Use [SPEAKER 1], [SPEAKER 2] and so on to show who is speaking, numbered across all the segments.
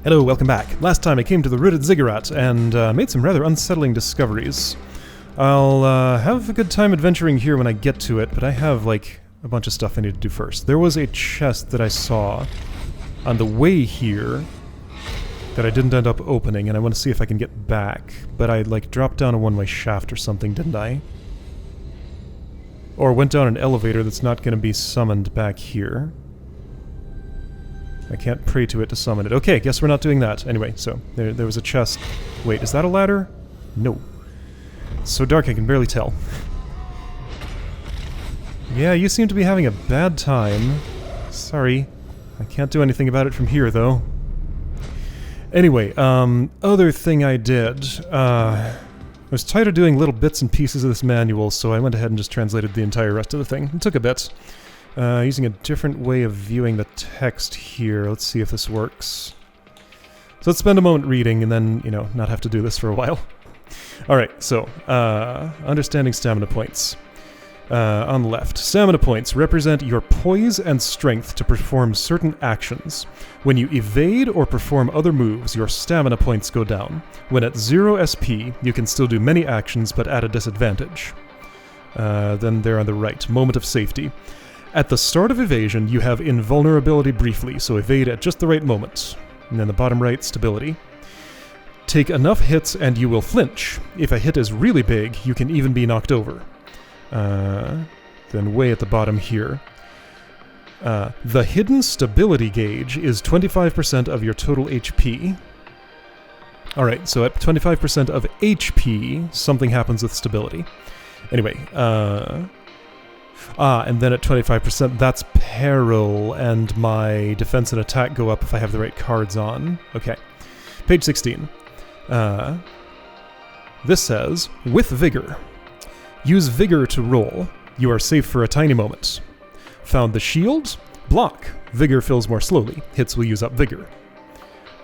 [SPEAKER 1] Hello, welcome back. Last time I came to the Rooted Ziggurat and made some rather unsettling discoveries. I'll have a good time adventuring here when I get to it, but I have, like, a bunch of stuff I need to do first. There was a chest that I saw on the way here that I didn't end up opening, and I want to see if I can get back. But I, like, dropped down a one-way shaft or something, didn't I? Or went down an elevator that's not going to be summoned back here. I can't pray to it to summon it. Okay, guess we're not doing that. Anyway, so, there was a chest. Wait, is that a ladder? No. It's so dark I can barely tell. Yeah, you seem to be having a bad time. Sorry. I can't do anything about it from here, though. Anyway, other thing I did. I was tired of doing little bits and pieces of this manual, so I went ahead and just translated the entire rest of the thing. It took a bit. Using a different way of viewing the text here. Let's see if this works. So let's spend a moment reading and then, you know, not have to do this for a while. Alright, so, understanding stamina points. On the left, stamina points represent your poise and strength to perform certain actions. When you evade or perform other moves, your stamina points go down. When at 0 SP, you can still do many actions, but at a disadvantage. Then there on the right, moment of safety. At the start of evasion, you have invulnerability briefly, so evade at just the right moment. And then the bottom right, stability. Take enough hits and you will flinch. If a hit is really big, you can even be knocked over. Then way at the bottom here. The hidden stability gauge is 25% of your total HP. Alright, so at 25% of HP, something happens with stability. Anyway, and then at 25%, that's peril, and my defense and attack go up if I have the right cards on. Okay. Page 16. This says, with vigor. Use vigor to roll. You are safe for a tiny moment. Found the shield? Block. Vigor fills more slowly. Hits will use up vigor.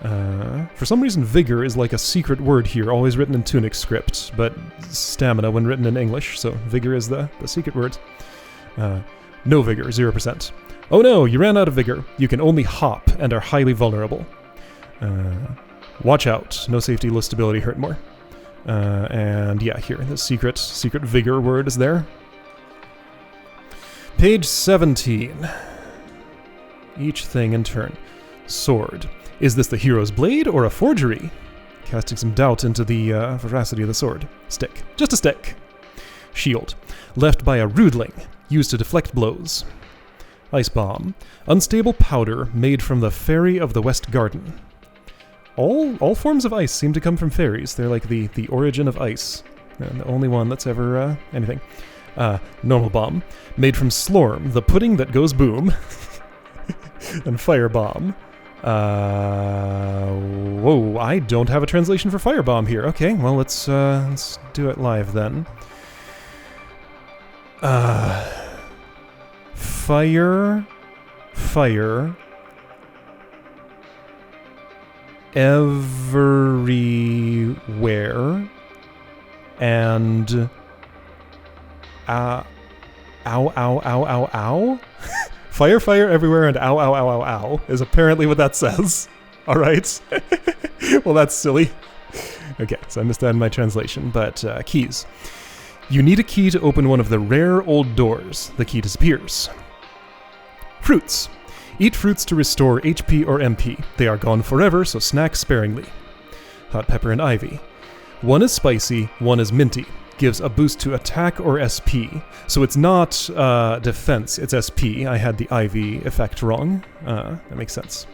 [SPEAKER 1] For some reason, vigor is like a secret word here, always written in Tunic script, but stamina when written in English, so vigor is the secret word. No vigor, 0%. Oh no, you ran out of vigor. You can only hop and are highly vulnerable. Watch out. No safety, low stability, hurt more. And yeah, here, the secret vigor word is there. Page 17. Each thing in turn. Sword. Is this the hero's blade or a forgery? Casting some doubt into the veracity of the sword. Stick. Just a stick. Shield. Left by a rudeling. Used to deflect blows. Ice bomb. Unstable powder made from the fairy of the West Garden. All forms of ice seem to come from fairies. They're like the origin of ice. And the only one that's ever anything. Normal bomb. Made from slorm, the pudding that goes boom. And fire bomb. Whoa, I don't have a translation for firebomb here. Okay, well let's do it live then. Fire, everywhere, and ow, ow, ow, ow, ow. Fire everywhere and ow, ow, ow, ow, ow is apparently what that says. Alright. Well, that's silly. Okay, so I missed that in my translation, but keys. You need a key to open one of the rare old doors. The key disappears. Fruits. Eat fruits to restore HP or MP. They are gone forever, so snack sparingly. Hot pepper and ivy. One is spicy, one is minty. Gives a boost to attack or SP. So it's not defense, it's SP. I had the IV effect wrong. That makes sense.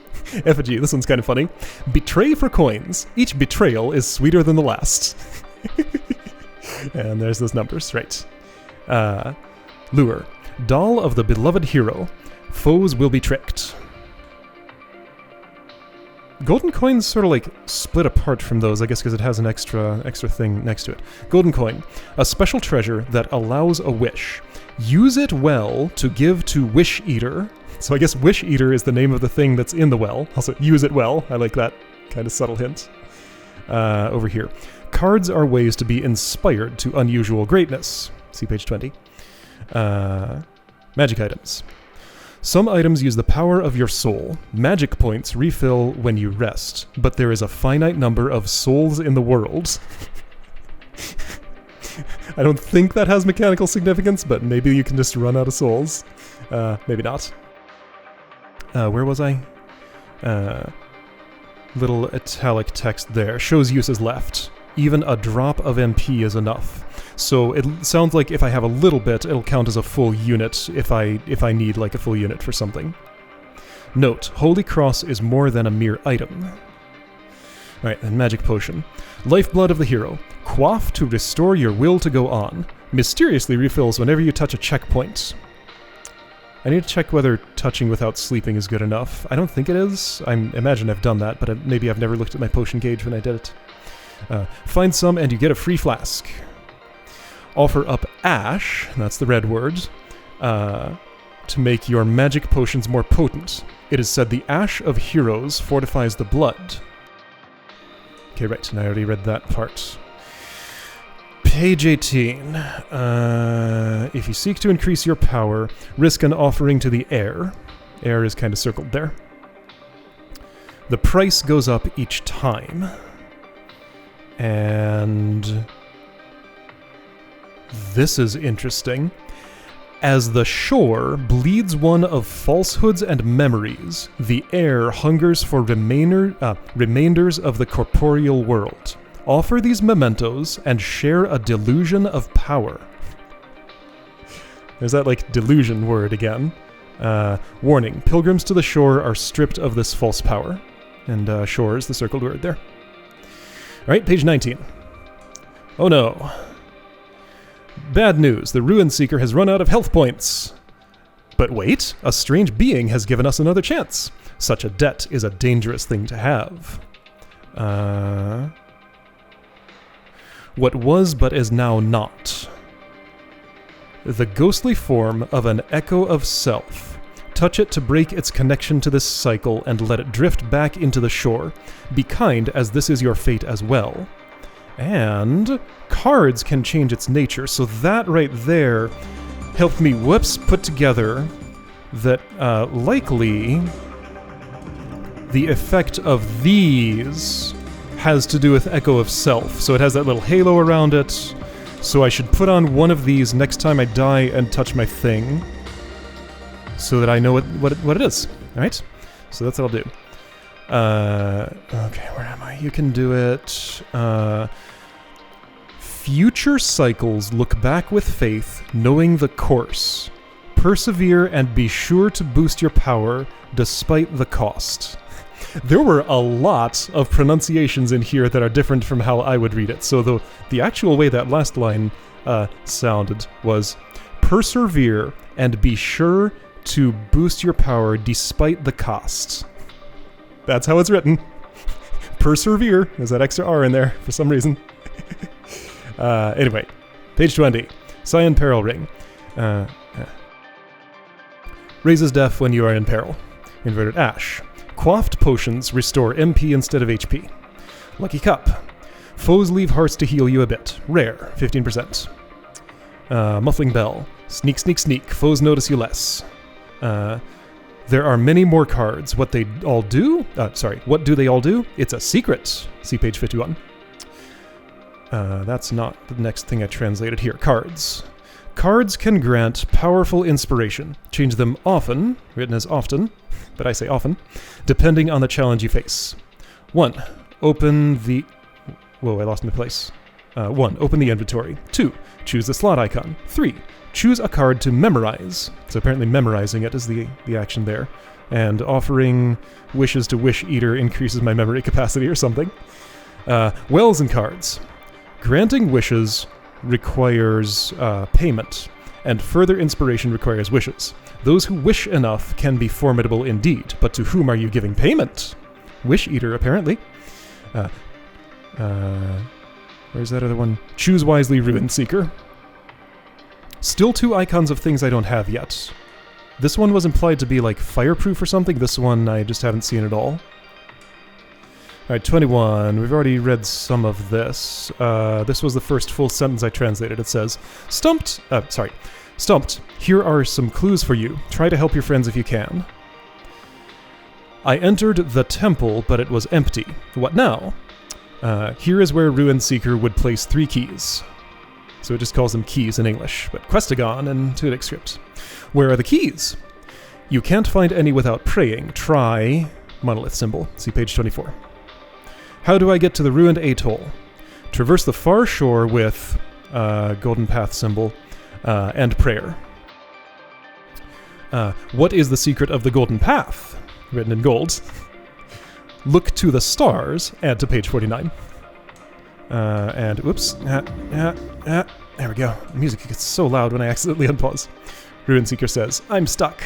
[SPEAKER 1] Effigy, this one's kind of funny. Betray for coins. Each betrayal is sweeter than the last. And there's those numbers, right. Lure. Doll of the beloved hero. Foes will be tricked. Golden coins sort of like split apart from those, I guess because it has an extra thing next to it. Golden coin. A special treasure that allows a wish. Use it well to give to Wish Eater. So I guess Wish Eater is the name of the thing that's in the well. Also, use it well. I like that kind of subtle hint. Over here. Cards are ways to be inspired to unusual greatness. See page 20. Magic items. Some items use the power of your soul. Magic points refill when you rest, but there is a finite number of souls in the world. I don't think that has mechanical significance, but maybe you can just run out of souls. Maybe not. Where was I? Little italic text there. Shows uses left. Even a drop of MP is enough. So it sounds like if I have a little bit, it'll count as a full unit if I need like a full unit for something. Note, Holy Cross is more than a mere item. Alright, then Magic Potion. Lifeblood of the Hero. Quaff to restore your will to go on. Mysteriously refills whenever you touch a checkpoint. I need to check whether touching without sleeping is good enough. I don't think it is. I imagine I've done that, but maybe I've never looked at my potion gauge when I did it. Find some and you get a free flask. Offer up ash, that's the red word, to make your magic potions more potent. It is said the ash of heroes fortifies the blood. Okay, right, and I already read that part. Page 18. If you seek to increase your power, risk an offering to the air. Air is kind of circled there. The price goes up each time. And this is interesting. As the shore bleeds one of falsehoods and memories, the air hungers for remainders of the corporeal world. Offer these mementos and share a delusion of power. There's that, like, delusion word again. Warning, pilgrims to the shore are stripped of this false power. And shore is the circled word there. Alright, page 19. Oh no. Bad news, the Ruin Seeker has run out of health points. But wait, a strange being has given us another chance. Such a debt is a dangerous thing to have. What was but is now not. The ghostly form of an echo of self. Touch it to break its connection to this cycle and let it drift back into the shore. Be kind, as this is your fate as well. And cards can change its nature, so that right there helped me, put together that likely the effect of these has to do with Echo of Self. So it has that little halo around it, so I should put on one of these next time I die and touch my thing, so that I know what it is. Alright? So that's what I'll do. Okay, where am I? You can do it. Future cycles look back with faith, knowing the course. Persevere and be sure to boost your power, despite the cost. There were a lot of pronunciations in here that are different from how I would read it. So the actual way that last line sounded was, persevere and be sure to boost your power despite the cost. That's how it's written. Persevere. There's that extra R in there for some reason. Anyway, page 20. Cyan Peril Ring. Raises death when you are in peril. Inverted Ash. Quaffed potions restore MP instead of HP. Lucky Cup. Foes leave hearts to heal you a bit. Rare, 15%. Muffling Bell. Sneak, sneak, sneak. Foes notice you less. There are many more cards. What they all do? What do they all do? It's a secret. See page 51. That's not the next thing I translated here. Cards. Cards can grant powerful inspiration. Change them often, written as often, but I say often, depending on the challenge you face. 1. Open the... Whoa, I lost my place. 1. Open the inventory. 2. Choose the slot icon. 3. Choose a card to memorize. So apparently memorizing it is the action there. And offering wishes to Wish Eater increases my memory capacity or something. Wells and cards. Granting wishes requires payment, and further inspiration requires wishes. Those who wish enough can be formidable indeed, but to whom are you giving payment? Wish Eater, apparently. Where's that other one? Choose wisely, Ruin Seeker. Still 2 icons of things I don't have yet. This one was implied to be like fireproof or something. This one I just haven't seen at all. Alright, 21. We've already read some of this. This was the first full sentence I translated. It says, Stumped. Here are some clues for you. Try to help your friends if you can. I entered the temple, but it was empty. What now? Here is where Ruin Seeker would place 3 keys. So it just calls them keys in English, but Questagon and Tunic script. Where are the keys? You can't find any without praying. Try monolith symbol. See page 24. How do I get to the ruined atoll? Traverse the far shore with golden path symbol and prayer. What is the secret of the golden path? Written in gold. Look to the stars. Add to page 49. And whoops. There we go. The music gets so loud when I accidentally unpause. Ruin Seeker says, I'm stuck.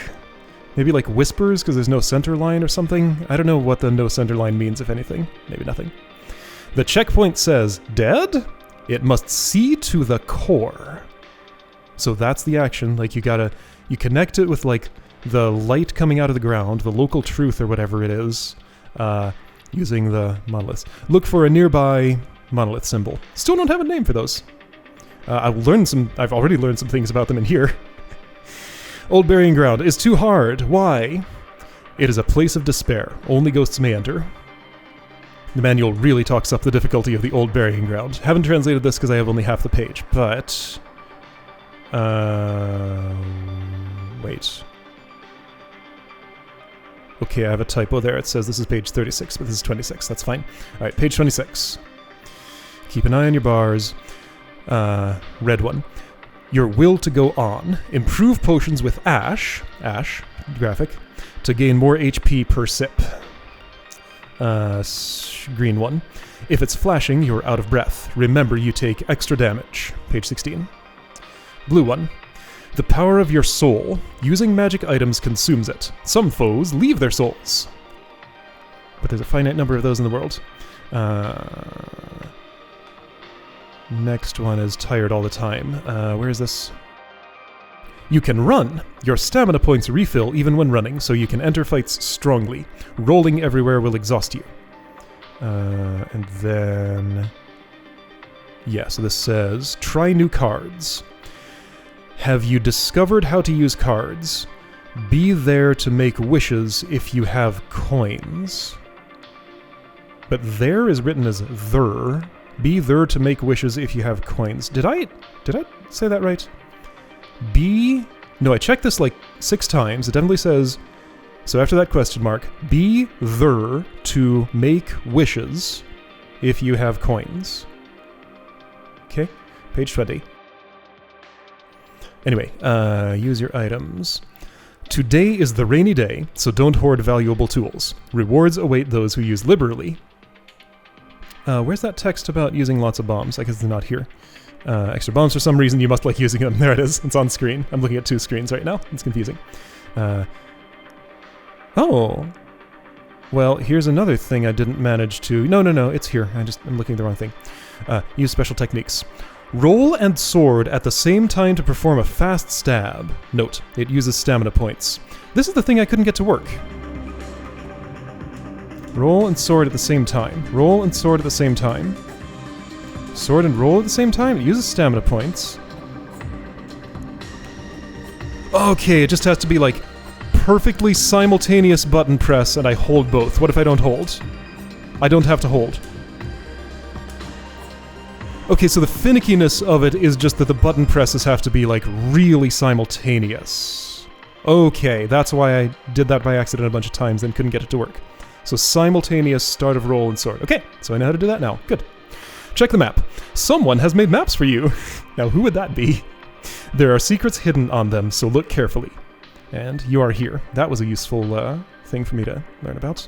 [SPEAKER 1] Maybe like whispers because there's no center line or something? I don't know what the no center line means, if anything. Maybe nothing. The checkpoint says, dead? It must see to the core. So that's the action. Like you connect it with like the light coming out of the ground, the local truth or whatever it is, using the monoliths. Look for a nearby monolith symbol. Still don't have a name for those. I've already learned some things about them in here. Old Burying Ground is too hard. Why? It is a place of despair. Only ghosts may enter. The manual really talks up the difficulty of the Old Burying Ground. Haven't translated this because I have only half the page, but... wait. Okay, I have a typo there. It says this is page 36, but this is 26. That's fine. Alright, page 26. Keep an eye on your bars. Red one. Your will to go on. Improve potions with Ash, graphic, to gain more HP per sip. Green one. If it's flashing, you're out of breath. Remember, you take extra damage. Page 16. Blue one. The power of your soul. Using magic items consumes it. Some foes leave their souls. But there's a finite number of those in the world. Next one is tired all the time. Where is this? You can run. Your stamina points refill even when running, so you can enter fights strongly. Rolling everywhere will exhaust you. And then... yeah, so this says, try new cards. Have you discovered how to use cards? Be there to make wishes if you have coins. But there is written as there. Be there to make wishes if you have coins. Did I say that right? No, I checked this like 6 times. It definitely says, so after that question mark, be there to make wishes if you have coins. Okay, page 20. Anyway, use your items. Today is the rainy day, so don't hoard valuable tools. Rewards await those who use liberally. Where's that text about using lots of bombs? I guess they're not here. Extra bombs for some reason, you must like using them. There it is. It's on screen. I'm looking at 2 screens right now. It's confusing. Oh. Well, here's another thing I didn't manage to... No, it's here. I'm looking at the wrong thing. Use special techniques. Roll and sword at the same time to perform a fast stab. Note, it uses stamina points. This is the thing I couldn't get to work. Roll and sword at the same time. Roll and sword at the same time. Sword and roll at the same time? It uses stamina points. Okay, it just has to be like perfectly simultaneous button press and I hold both. What if I don't hold? I don't have to hold. Okay, so the finickiness of it is just that the button presses have to be like really simultaneous. Okay, that's why I did that by accident a bunch of times and couldn't get it to work. So simultaneous start of roll and sword. Okay, so I know how to do that now. Good. Check the map. Someone has made maps for you. Now, who would that be? There are secrets hidden on them, so look carefully. And you are here. That was a useful thing for me to learn about.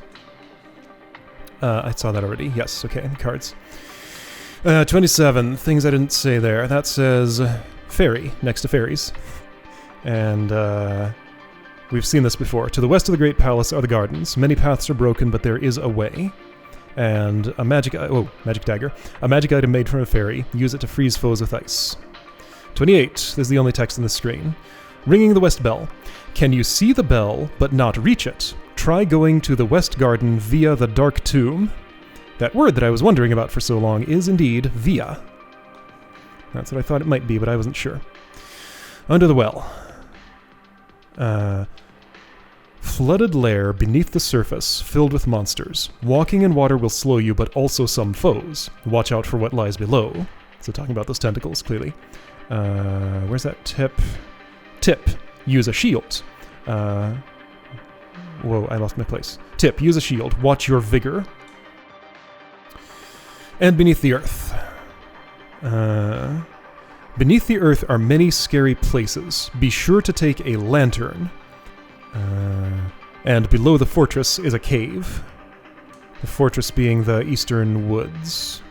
[SPEAKER 1] I saw that already. Yes, okay, cards. 27, things I didn't say there. That says ferry, next to fairies. And we've seen this before. To the west of the Great Palace are the gardens. Many paths are broken, but there is a way. And a magic dagger. A magic item made from a fairy. Use it to freeze foes with ice. 28, this is the only text on the screen. Ringing the west bell. Can you see the bell, but not reach it? Try going to the west garden via the dark tomb. That word that I was wondering about for so long is indeed via. That's what I thought it might be, but I wasn't sure. Under the well. Flooded lair beneath the surface, filled with monsters. Walking in water will slow you, but also some foes. Watch out for what lies below. So talking about those tentacles, clearly. Where's that tip? Tip. Use a shield. Whoa, I lost my place. Tip. Use a shield. Watch your vigor. And beneath the earth. Beneath the earth are many scary places. Be sure to take a lantern. And below the fortress is a cave. The fortress being the eastern woods.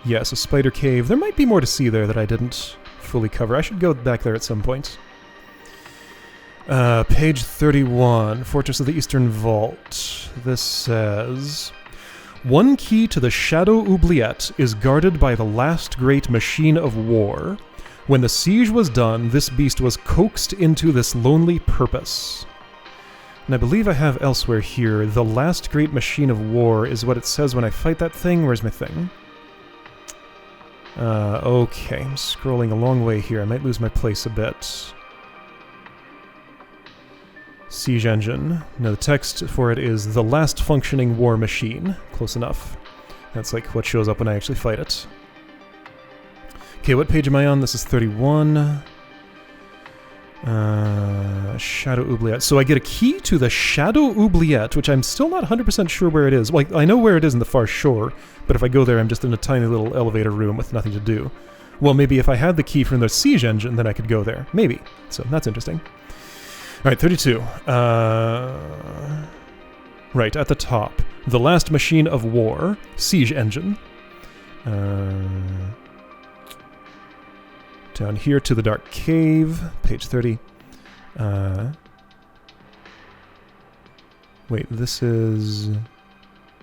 [SPEAKER 1] Yes, a spider cave. There might be more to see there that I didn't fully cover. I should go back there at some point. Page 31. Fortress of the Eastern Vault. This says... One key to the Shadow Oubliette is guarded by the last great machine of war. When the siege was done, this beast was coaxed into this lonely purpose. And I believe I have elsewhere here, the last great machine of war is what it says when I fight that thing. Where's my thing? Okay, I'm scrolling a long way here. I might lose my place a bit. Siege engine. No, the text for it is the last functioning war machine. Close enough. That's like what shows up when I actually fight it. Okay, what page am I on? This is 31. Shadow Oubliette. So I get a key to the Shadow Oubliette, which I'm still not 100% sure where it is. Well, I know where it is in the far shore, but if I go there, I'm just in a tiny little elevator room with nothing to do. Well, maybe if I had the key from the siege engine, then I could go there. Maybe. So that's interesting. Alright, 32. Right, at the top. The last machine of war. Siege engine. Down here to the dark cave. Page 30. Wait, this is...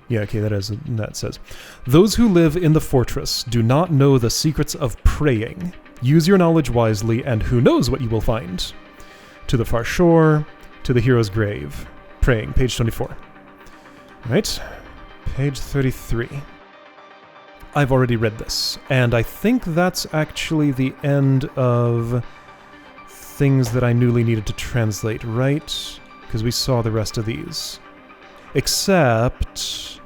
[SPEAKER 1] Yeah, okay, that says. Those who live in the fortress do not know the secrets of praying. Use your knowledge wisely, and who knows what you will find. To the far shore, to the hero's grave. Praying, page 24. Right, page 33. I've already read this, and I think that's actually the end of things that I newly needed to translate, right? Because we saw the rest of these. Except...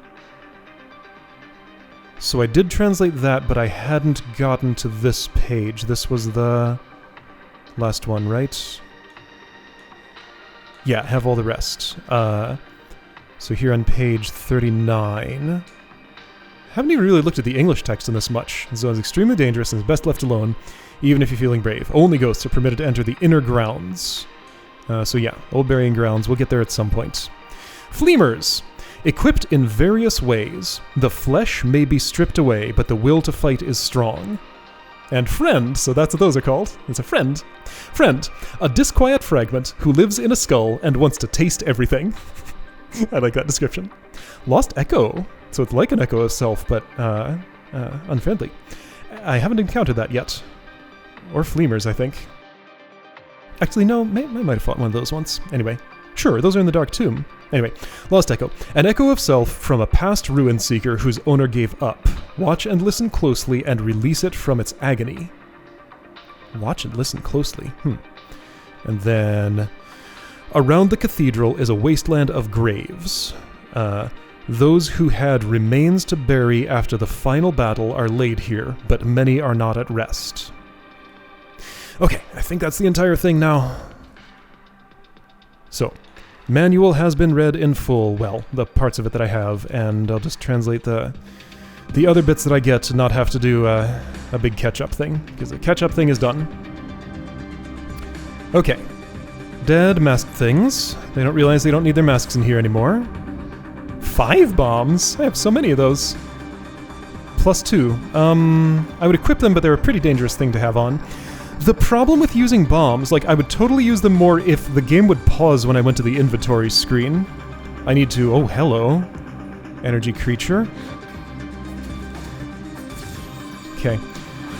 [SPEAKER 1] So I did translate that, but I hadn't gotten to this page. This was the last one, right? Yeah, have all the rest. So here on page 39... Haven't even really looked at the English text in this much. The zone is extremely dangerous and is best left alone, even if you're feeling brave. Only ghosts are permitted to enter the inner grounds. So yeah, old burying grounds. We'll get there at some point. Fleemers! Equipped in various ways, the flesh may be stripped away, but the will to fight is strong. And friend, so that's what those are called. It's a friend. Friend, a disquiet fragment who lives in a skull and wants to taste everything. I like that description. Lost Echo. So it's like an echo of self, but unfriendly. I haven't encountered that yet. Or Fleemers, I think. Actually, no, I might have fought one of those once. Anyway, sure, those are in the Dark Tomb. Anyway, Lost Echo. An echo of self from a past ruin seeker whose owner gave up. Watch and listen closely and release it from its agony. Watch and listen closely. And then... Around the cathedral is a wasteland of graves. Those who had remains to bury after the final battle are laid here, but many are not at rest. Okay, I think that's the entire thing now. So, manual has been read in full, well, the parts of it that I have, and I'll just translate the other bits that I get to not have to do a big catch-up thing, because the catch-up thing is done. Okay. Dead masked things. They don't realize they don't need their masks in here anymore. 5 bombs? I have so many of those. +2. I would equip them, but they're a pretty dangerous thing to have on. The problem with using bombs, like, I would totally use them more if the game would pause when I went to the inventory screen. I need to... Oh, hello. Energy creature. Okay.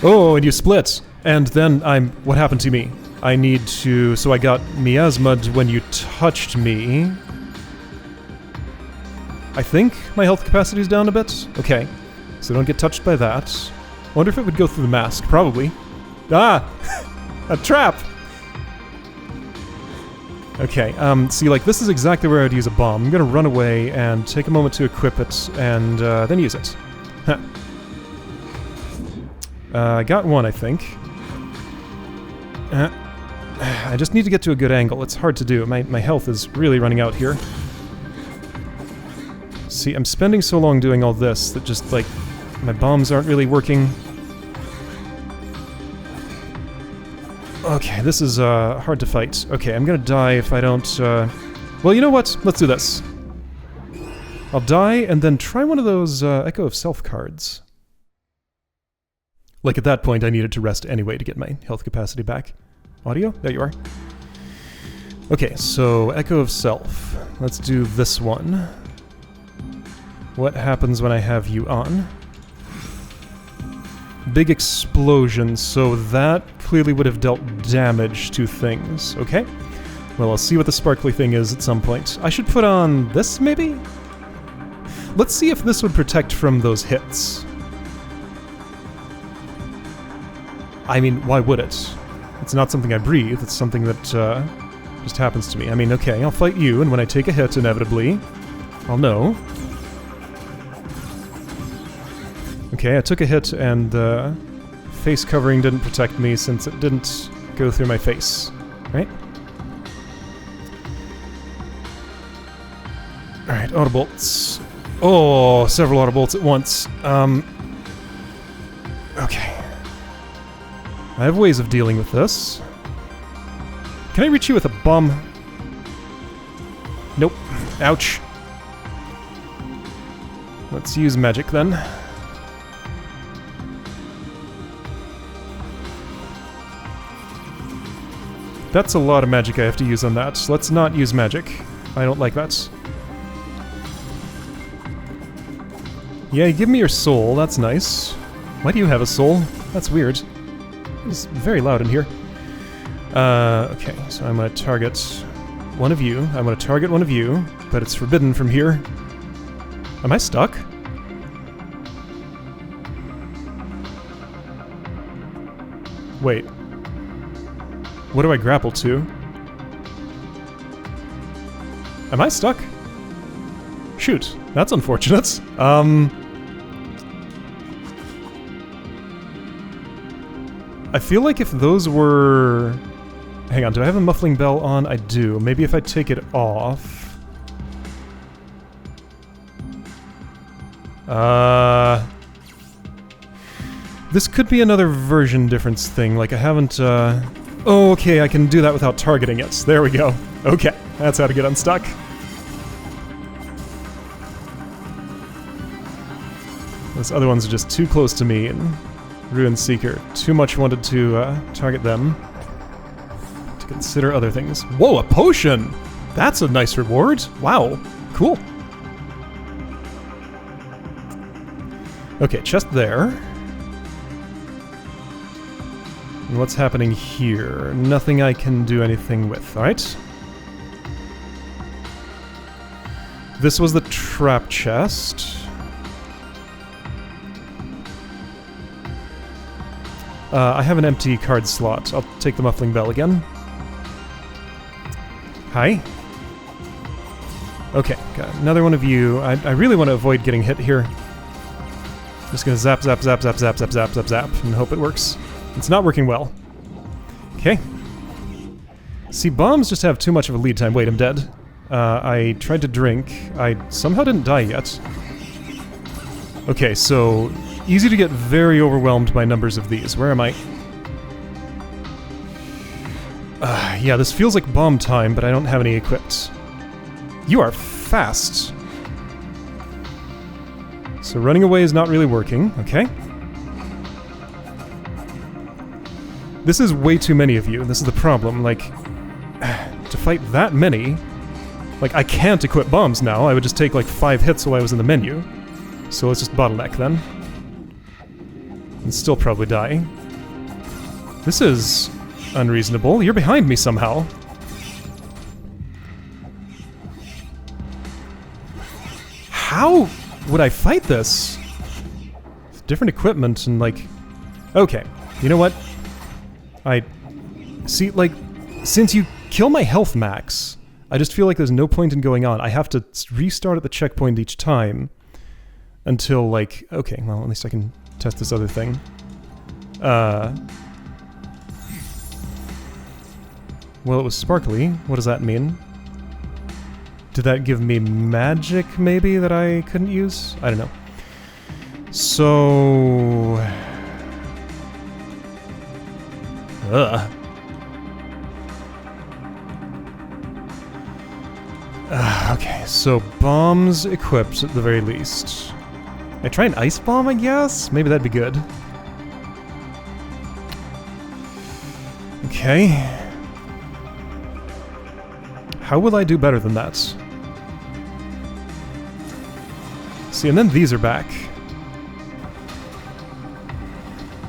[SPEAKER 1] Oh, and you split. And then what happened to me? I need to... So I got miasma'd when you touched me. I think my health capacity is down a bit. Okay. So don't get touched by that. I wonder if it would go through the mask. Probably. Ah! A trap! Okay, see, like, this is exactly where I'd use a bomb. I'm gonna run away and take a moment to equip it, and then use it. Huh. I got one, I think. I just need to get to a good angle. It's hard to do. My health is really running out here. See, I'm spending so long doing all this that just, like, my bombs aren't really working. Okay, this is hard to fight. Okay, I'm gonna die if I don't... Well, you know what? Let's do this. I'll die and then try one of those Echo of Self cards. Like, at that point, I needed to rest anyway to get my health capacity back. Audio? There you are. Okay, so Echo of Self. Let's do this one. What happens when I have you on? Big explosion, so that clearly would have dealt damage to things. Okay. Well, I'll see what the sparkly thing is at some point. I should put on this, maybe? Let's see if this would protect from those hits. I mean, why would it? It's not something I breathe, it's something that just happens to me. I mean, okay, I'll fight you, and when I take a hit, inevitably, I'll know. Okay, I took a hit, and face covering didn't protect me since it didn't go through my face, right? Alright, auto bolts. Oh, several auto bolts at once. Okay. I have ways of dealing with this. Can I reach you with a bomb? Nope. Ouch. Let's use magic then. That's a lot of magic I have to use on that. Let's not use magic. I don't like that. Yeah, give me your soul. That's nice. Why do you have a soul? That's weird. It's very loud in here. Okay, so I'm gonna target one of you. I'm gonna target one of you, but it's forbidden from here. Am I stuck? Wait. What do I grapple to? Am I stuck? Shoot, that's unfortunate. I feel like if those were... Hang on, do I have a muffling bell on? I do. Maybe if I take it off... This could be another version difference thing, like I haven't, Oh, okay, I can do that without targeting it. There we go. Okay, that's how to get unstuck. Those other ones are just too close to me, and Ruin Seeker too much wanted to target them. To consider other things. Whoa, a potion! That's a nice reward. Wow, cool. Okay, chest there. And what's happening here? Nothing I can do anything with, alright? This was the trap chest. I have an empty card slot. I'll take the muffling bell again. Hi. Okay, got another one of you. I really want to avoid getting hit here. Just gonna zap, zap, zap, zap, zap, zap, zap, zap, zap, and hope it works. It's not working well. Okay. See, bombs just have too much of a lead time. Wait, I'm dead. I tried to drink. I somehow didn't die yet. Okay, so... easy to get very overwhelmed by numbers of these. Where am I? Yeah, this feels like bomb time, but I don't have any equipped. You are fast. So running away is not really working. Okay. This is way too many of you. This is the problem. Like, to fight that many... Like, I can't equip bombs now. I would just take, like, 5 hits while I was in the menu. So let's just bottleneck, then. And still probably die. This is unreasonable. You're behind me somehow. How would I fight this? Different equipment and, like... Okay, you know what? I... See, like, since you kill my health max, I just feel like there's no point in going on. I have to restart at the checkpoint each time until, like... Okay, well, at least I can test this other thing. Well, it was sparkly. What does that mean? Did that give me magic, maybe, that I couldn't use? I don't know. So... okay, so bombs equipped at the very least. I try an ice bomb, I guess? Maybe that'd be good. Okay. How will I do better than that? See, and then these are back.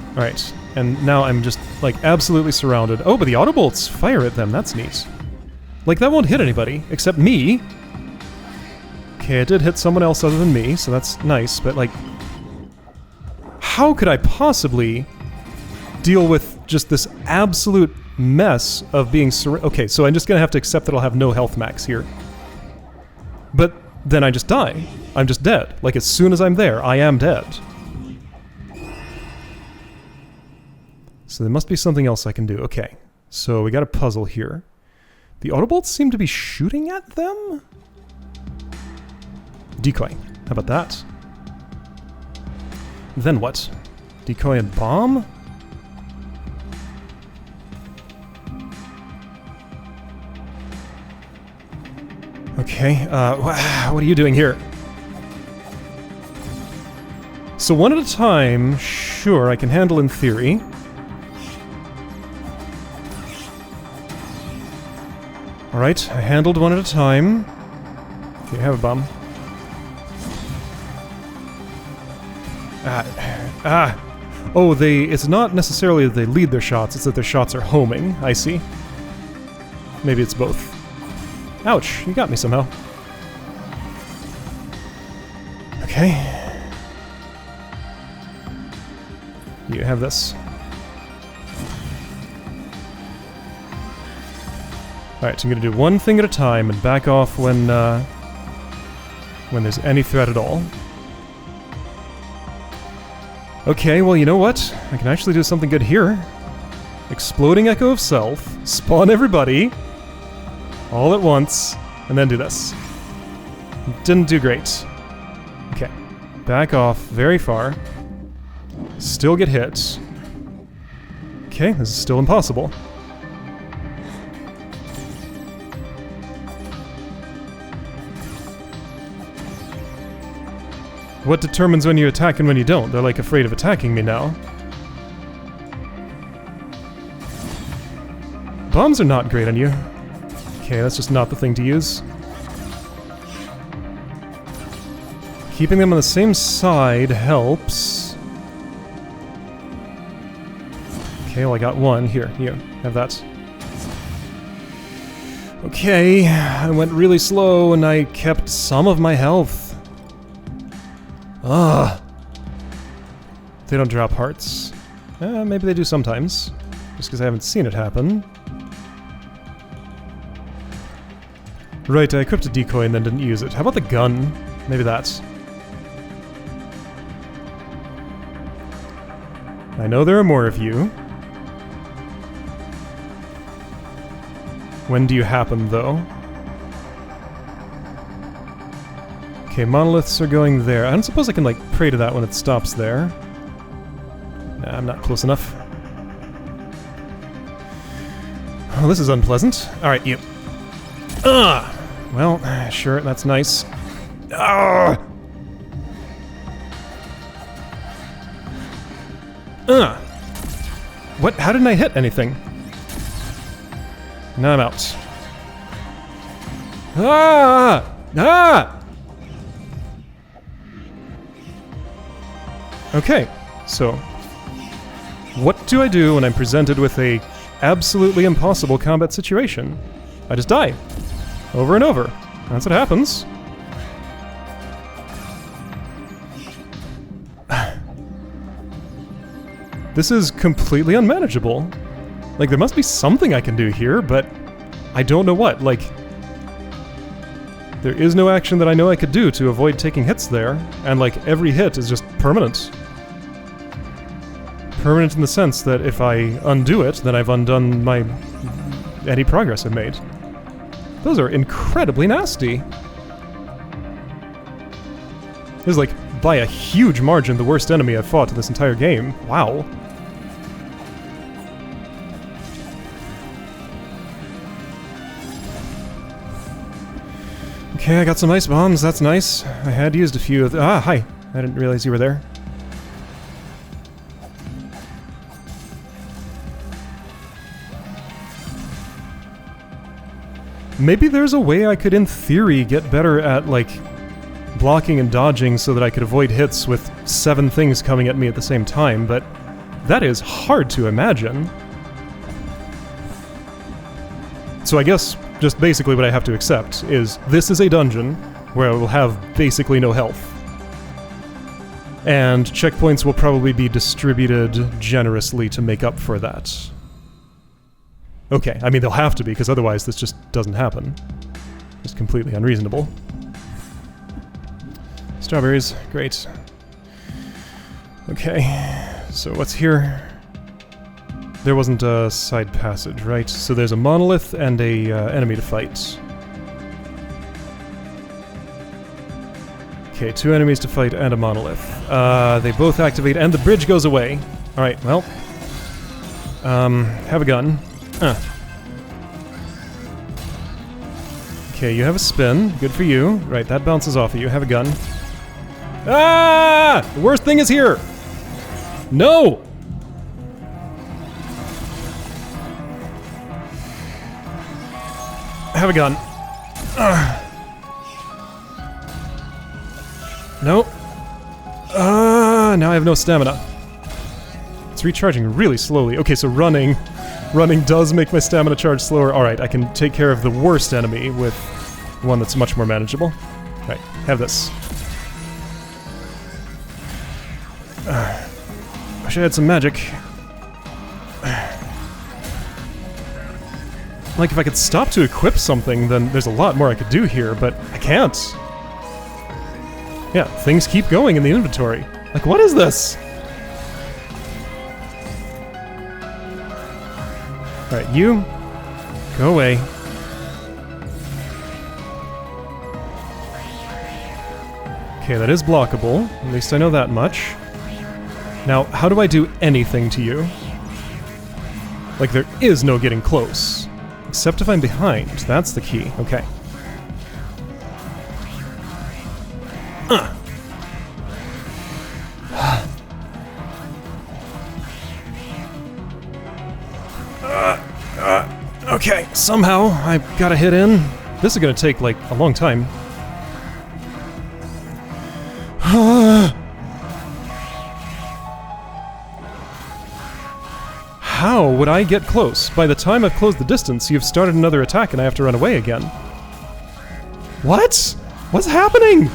[SPEAKER 1] Alright, and now I'm just, like, absolutely surrounded. Oh, but the auto bolts fire at them, that's neat. Like, that won't hit anybody, except me. Okay, it did hit someone else other than me, so that's nice, but, like... How could I possibly deal with just this absolute mess of being okay, so I'm just gonna have to accept that I'll have no health max here. But then I just die. I'm just dead. Like, as soon as I'm there, I am dead. So there must be something else I can do. Okay, so we got a puzzle here. The Autobolts seem to be shooting at them? Decoy. How about that? Then what? Decoy and bomb? Okay, what are you doing here? So one at a time, sure, I can handle in theory. Alright, I handled one at a time. Okay, have a bomb. Oh, it's not necessarily that they lead their shots, it's that their shots are homing. I see. Maybe it's both. Ouch, you got me somehow. Okay. You have this. Alright, so I'm gonna do one thing at a time and back off when there's any threat at all. Okay, well, you know what? I can actually do something good here. Exploding Echo of Self, spawn everybody, all at once, and then do this. Didn't do great. Okay, back off very far. Still get hit. Okay, this is still impossible. What determines when you attack and when you don't? They're like afraid of attacking me now. Bombs are not great on you. Okay, that's just not the thing to use. Keeping them on the same side helps. Okay, well I got one. Here, you have that. Okay, I went really slow and I kept some of my health. Ugh. They don't drop hearts. Maybe they do sometimes. Just because I haven't seen it happen. Right, I equipped a decoy and then didn't use it. How about the gun? Maybe that's... I know there are more of you. When do you happen, though? Okay, monoliths are going there. I don't suppose I can, like, pray to that when it stops there. Nah, I'm not close enough. Oh, this is unpleasant. Alright, you. Well, sure, that's nice. What? How didn't I hit anything? Now I'm out. Okay, so what do I do when I'm presented with a absolutely impossible combat situation? I just die. Over and over. That's what happens. This is completely unmanageable. Like, there must be something I can do here, but I don't know what, like... There is no action that I know I could do to avoid taking hits there, and like every hit is just permanent. Permanent in the sense that if I undo it, then I've undone any progress I've made. Those are incredibly nasty. This is like, by a huge margin, the worst enemy I've fought in this entire game. Wow. Okay, I got some ice bombs, that's nice. I had used a few of ah, hi. I didn't realize you were there. Maybe there's a way I could, in theory, get better at, like, blocking and dodging so that I could avoid hits with 7 things coming at me at the same time, but that is hard to imagine. So I guess just basically what I have to accept is this is a dungeon where I will have basically no health. And checkpoints will probably be distributed generously to make up for that. Okay, I mean they'll have to be, because otherwise this just doesn't happen. It's completely unreasonable. Strawberries, great. Okay, so what's here? There wasn't a side passage, right? So there's a monolith and a enemy to fight. Okay, 2 enemies to fight and a monolith. They both activate and the bridge goes away. Alright, well. Have a gun. Okay, you have a spin. Good for you. Right, that bounces off of you. Have a gun. Ah! The worst thing is here! No! Have a gun. No. Now I have no stamina. It's recharging really slowly. Okay, so running does make my stamina charge slower. Alright, I can take care of the worst enemy with one that's much more manageable. Right, have this. Wish I had some magic. Like, if I could stop to equip something, then there's a lot more I could do here, but I can't. Yeah, things keep going in the inventory. Like, what is this? Alright, you... go away. Okay, that is blockable. At least I know that much. Now, how do I do anything to you? Like, there is no getting close. Except if I'm behind. That's the key. Okay. Okay, somehow I got a hit in. This is gonna take, like, a long time. How would I get close? By the time I've closed the distance, you've started another attack and I have to run away again. What? What's happening?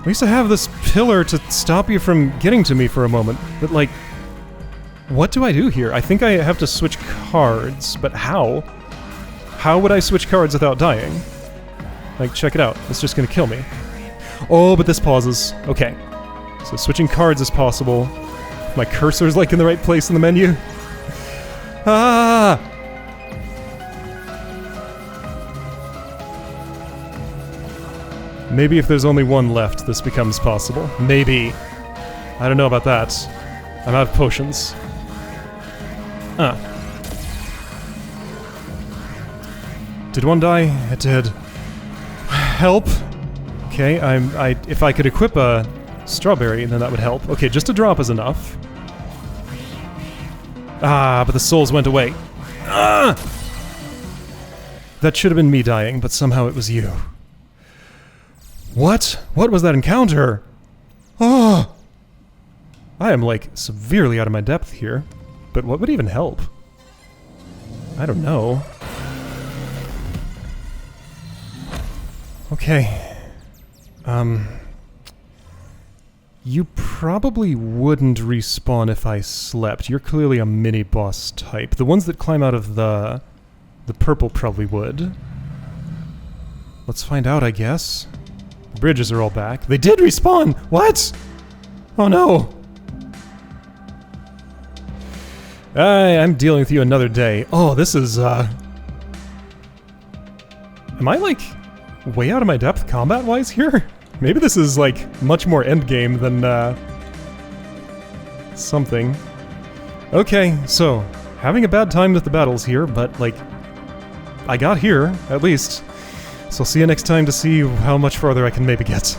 [SPEAKER 1] We used to have this pillar to stop you from getting to me for a moment, but like... what do I do here? I think I have to switch cards, but how? How would I switch cards without dying? Like, check it out. It's just gonna kill me. Oh, but this pauses. Okay. So switching cards is possible. My cursor's like in the right place in the menu. Ah! Maybe if there's only one left, this becomes possible. Maybe. I don't know about that. I'm out of potions. Did one die? It did. Help! Okay, if I could equip a strawberry, then that would help. Okay, just a drop is enough. Ah, but the souls went away. Ah! That should have been me dying, but somehow it was you. What? What was that encounter? Oh! I am, like, severely out of my depth here. But what would even help? I don't know. Okay. You probably wouldn't respawn if I slept. You're clearly a mini-boss type. The ones that climb out of the purple probably would. Let's find out, I guess. The bridges are all back. They did respawn! What? Oh no! I'm dealing with you another day. Oh, this is, Am I, like, way out of my depth combat-wise here? Maybe this is, like, much more endgame than, something. Okay, so, having a bad time with the battles here, but, like, I got here, at least. So I'll see you next time to see how much farther I can maybe get.